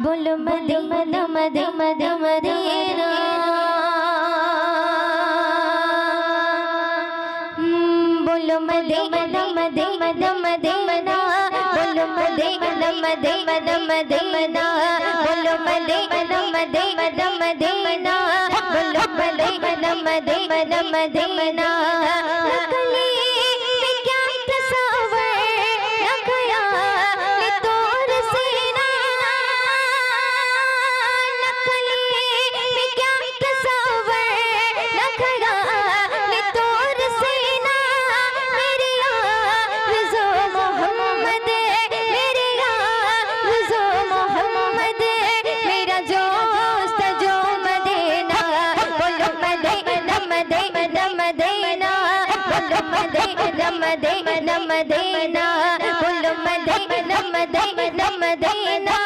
बोलो मदीना मदीना मदीना बोलो मदीना मदीना मदीना बोलो मदीना मदीना मदीना बोलो मदीना मदीना मदीना बोलो मदीना मदीना मदीना मदीना मदीना बोलो मदीना मदीना मदीना